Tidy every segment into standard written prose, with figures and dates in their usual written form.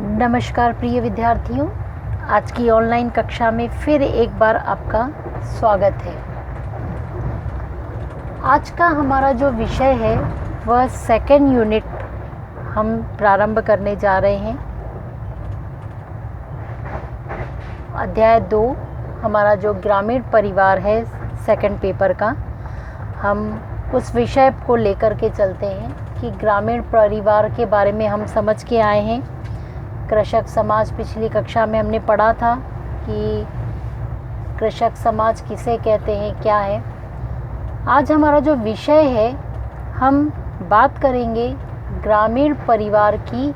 नमस्कार प्रिय विद्यार्थियों, आज की ऑनलाइन कक्षा में फिर एक बार आपका स्वागत है। आज का हमारा जो विषय है वह सेकेंड यूनिट हम प्रारंभ करने जा रहे हैं। अध्याय 2 हमारा जो ग्रामीण परिवार है सेकेंड पेपर का, हम उस विषय को लेकर के चलते हैं कि ग्रामीण परिवार के बारे में हम समझ के आए हैं। कृषक समाज पिछली कक्षा में हमने पढ़ा था कि कृषक समाज किसे कहते हैं, क्या है। आज हमारा जो विषय है, हम बात करेंगे ग्रामीण परिवार की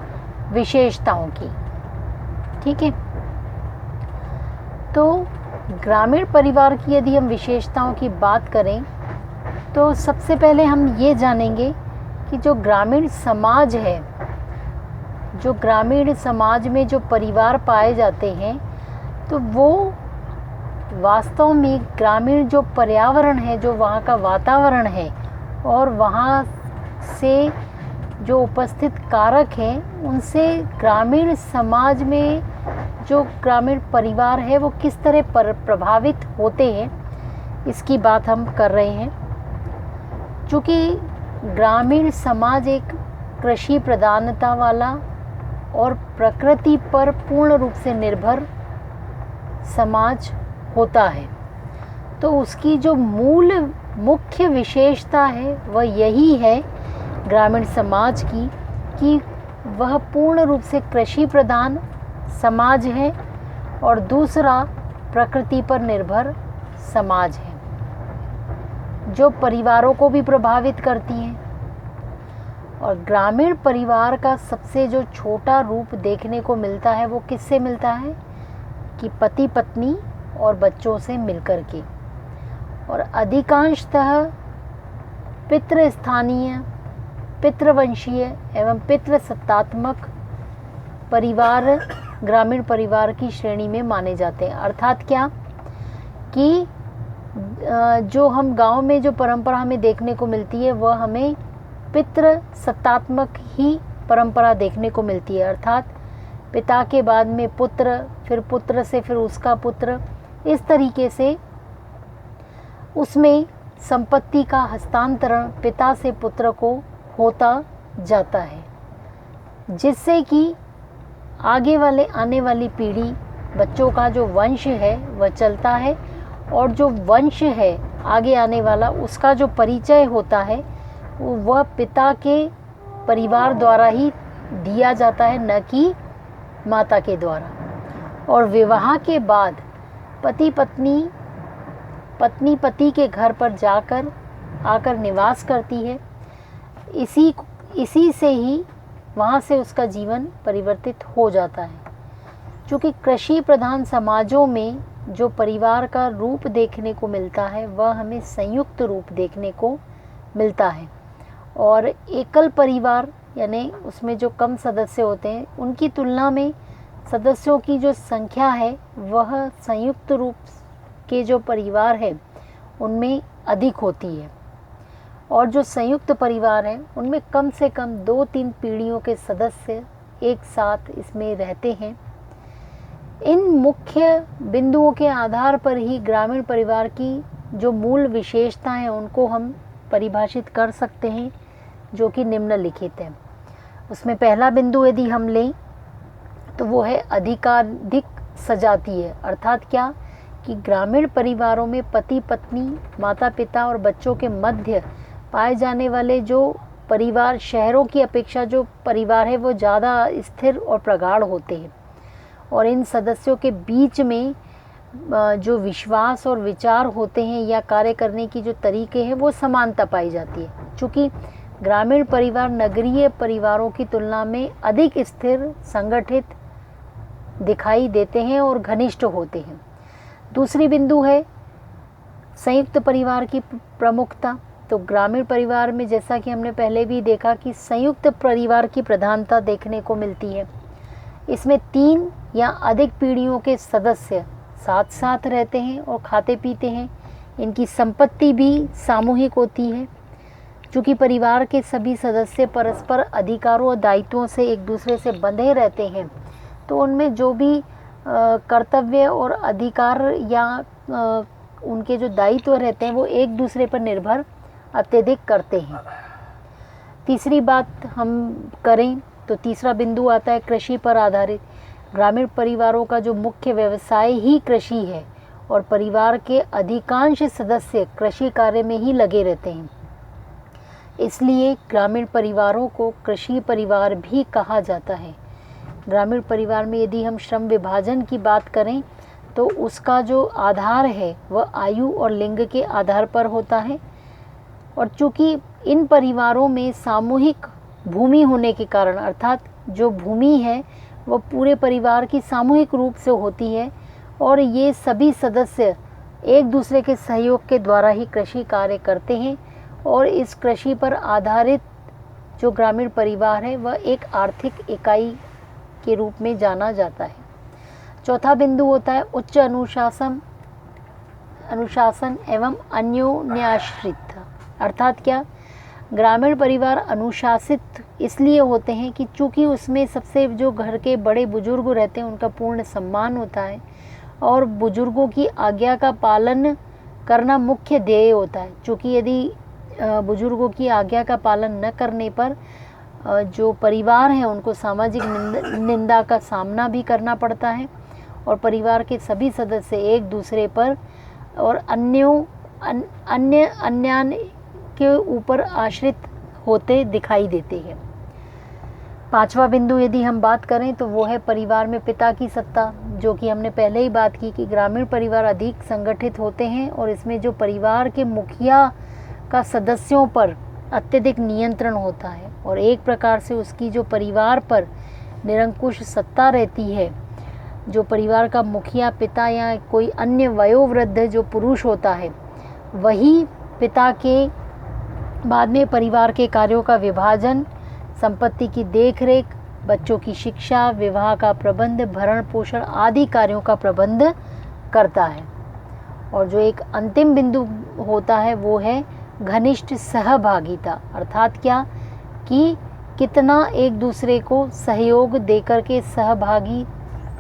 विशेषताओं की। ठीक है, तो ग्रामीण परिवार की यदि हम विशेषताओं की बात करें तो सबसे पहले हम ये जानेंगे कि जो ग्रामीण समाज है, जो ग्रामीण समाज में जो परिवार पाए जाते हैं, तो वो वास्तव में ग्रामीण जो पर्यावरण है, जो वहाँ का वातावरण है और वहाँ से जो उपस्थित कारक हैं, उनसे ग्रामीण समाज में जो ग्रामीण परिवार है वो किस तरह प्रभावित होते हैं, इसकी बात हम कर रहे हैं। चूँकि ग्रामीण समाज एक कृषि प्रधानता वाला और प्रकृति पर पूर्ण रूप से निर्भर समाज होता है, तो उसकी जो मूल मुख्य विशेषता है वह यही है ग्रामीण समाज की कि वह पूर्ण रूप से कृषि प्रधान समाज है और दूसरा प्रकृति पर निर्भर समाज है, जो परिवारों को भी प्रभावित करती हैं। और ग्रामीण परिवार का सबसे जो छोटा रूप देखने को मिलता है वो किससे मिलता है कि पति पत्नी और बच्चों से मिलकर के, और अधिकांशतः पितृस्थानीय, पितृवंशीय एवं पितृसत्तात्मक परिवार ग्रामीण परिवार की श्रेणी में माने जाते हैं। अर्थात क्या कि जो हम गांव में जो परंपरा हमें देखने को मिलती है वह हमें पितृ सत्तात्मक ही परंपरा देखने को मिलती है। अर्थात पिता के बाद में पुत्र, फिर पुत्र से फिर उसका पुत्र, इस तरीके से उसमें संपत्ति का हस्तांतरण पिता से पुत्र को होता जाता है, जिससे कि आगे आने वाली पीढ़ी, बच्चों का जो वंश है वह चलता है, और जो वंश है आगे आने वाला उसका जो परिचय होता है वह पिता के परिवार द्वारा ही दिया जाता है, न कि माता के द्वारा। और विवाह के बाद पति पत्नी के घर पर जाकर आकर निवास करती है। इसी से ही वहाँ से उसका जीवन परिवर्तित हो जाता है। क्योंकि कृषि प्रधान समाजों में जो परिवार का रूप देखने को मिलता है वह हमें संयुक्त रूप देखने को मिलता है, और एकल परिवार यानी उसमें जो कम सदस्य होते हैं उनकी तुलना में सदस्यों की जो संख्या है वह संयुक्त रूप के जो परिवार है उनमें अधिक होती है। और जो संयुक्त परिवार हैं उनमें कम से कम 2-3 पीढ़ियों के सदस्य एक साथ इसमें रहते हैं। इन मुख्य बिंदुओं के आधार पर ही ग्रामीण परिवार की जो मूल विशेषताएं हैं उनको हम परिभाषित कर सकते हैं, जो कि निम्नलिखित है। उसमें पहला बिंदु यदि हम लें तो वो है अधिकाधिक सजातीय। अर्थात क्या कि ग्रामीण परिवारों में पति पत्नी, माता पिता और बच्चों के मध्य पाए जाने वाले जो परिवार, शहरों की अपेक्षा जो परिवार है वो ज़्यादा स्थिर और प्रगाढ़ होते हैं, और इन सदस्यों के बीच में जो विश्वास और विचार होते हैं या कार्य करने की जो तरीके हैं वो समानता पाई जाती है। चूँकि ग्रामीण परिवार नगरीय परिवारों की तुलना में अधिक स्थिर, संगठित दिखाई देते हैं और घनिष्ठ होते हैं। दूसरी बिंदु है संयुक्त परिवार की प्रमुखता। तो ग्रामीण परिवार में, जैसा कि हमने पहले भी देखा, कि संयुक्त परिवार की प्रधानता देखने को मिलती है। इसमें 3 या अधिक पीढ़ियों के सदस्य साथ साथ रहते हैं और खाते पीते हैं। इनकी संपत्ति भी सामूहिक होती है। चूँकि परिवार के सभी सदस्य परस्पर अधिकारों और दायित्वों से एक दूसरे से बंधे रहते हैं, तो उनमें जो भी कर्तव्य और अधिकार या उनके जो दायित्व रहते हैं वो एक दूसरे पर निर्भर अत्यधिक करते हैं। तीसरी बात हम करें तो तीसरा बिंदु आता है कृषि पर आधारित। ग्रामीण परिवारों का जो मुख्य व्यवसाय ही कृषि है और परिवार के अधिकांश सदस्य कृषि कार्य में ही लगे रहते हैं, इसलिए ग्रामीण परिवारों को कृषि परिवार भी कहा जाता है। ग्रामीण परिवार में यदि हम श्रम विभाजन की बात करें तो उसका जो आधार है वह आयु और लिंग के आधार पर होता है, और चूँकि इन परिवारों में सामूहिक भूमि होने के कारण, अर्थात जो भूमि है वह पूरे परिवार की सामूहिक रूप से होती है और ये सभी सदस्य एक दूसरे के सहयोग के द्वारा ही कृषि कार्य करते हैं, और इस कृषि पर आधारित जो ग्रामीण परिवार है वह एक आर्थिक इकाई के रूप में जाना जाता है। चौथा बिंदु होता है उच्च अनुशासन एवं अन्योन्याश्रित। अर्थात क्या, ग्रामीण परिवार अनुशासित इसलिए होते हैं कि चूँकि उसमें सबसे जो घर के बड़े बुजुर्ग रहते हैं उनका पूर्ण सम्मान होता है और बुजुर्गों की आज्ञा का पालन करना मुख्य ध्येय होता है। चूँकि यदि बुजुर्गों की आज्ञा का पालन न करने पर जो परिवार है उनको सामाजिक निंदा का सामना भी करना पड़ता है और परिवार के सभी सदस्य एक दूसरे पर और अन्य के ऊपर आश्रित होते दिखाई देते हैं। पांचवा बिंदु यदि हम बात करें तो वो है परिवार में पिता की सत्ता, जो कि हमने पहले ही बात की कि ग्रामीण परिवार अधिक संगठित होते हैं और इसमें जो परिवार के मुखिया का सदस्यों पर अत्यधिक नियंत्रण होता है और एक प्रकार से उसकी जो परिवार पर निरंकुश सत्ता रहती है। जो परिवार का मुखिया पिता या कोई अन्य वयोवृद्ध जो पुरुष होता है वही पिता के बाद में परिवार के कार्यों का विभाजन, संपत्ति की देखरेख, बच्चों की शिक्षा, विवाह का प्रबंध, भरण पोषण आदि कार्यों का प्रबंध करता है। और जो एक अंतिम बिंदु होता है वो है घनिष्ठ सहभागिता। अर्थात क्या कि कितना एक दूसरे को सहयोग देकर के सहभागी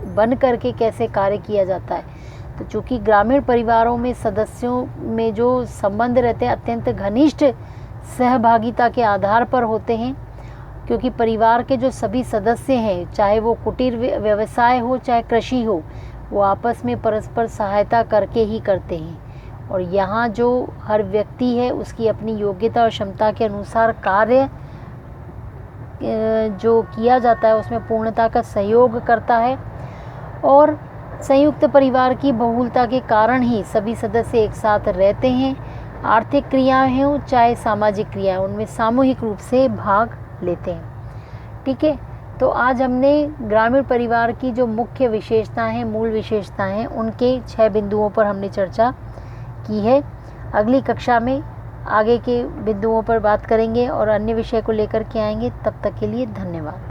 बन करके कैसे कार्य किया जाता है। तो चूँकि ग्रामीण परिवारों में सदस्यों में जो संबंध रहते हैं अत्यंत घनिष्ठ सहभागिता के आधार पर होते हैं, क्योंकि परिवार के जो सभी सदस्य हैं, चाहे वो कुटीर व्यवसाय हो चाहे कृषि हो, वो आपस में परस्पर सहायता करके ही करते हैं। और यहाँ जो हर व्यक्ति है उसकी अपनी योग्यता और क्षमता के अनुसार कार्य जो किया जाता है उसमें पूर्णता का सहयोग करता है। और संयुक्त परिवार की बहुलता के कारण ही सभी सदस्य एक साथ रहते हैं। आर्थिक क्रियाएं हों चाहे सामाजिक क्रियाएं, उनमें सामूहिक रूप से भाग लेते हैं। ठीक है, तो आज हमने ग्रामीण परिवार की जो मुख्य विशेषताएं हैं, मूल विशेषताएं हैं, उनके 6 बिंदुओं पर हमने चर्चा की है। अगली कक्षा में आगे के बिंदुओं पर बात करेंगे और अन्य विषय को लेकर के आएंगे। तब तक के लिए धन्यवाद।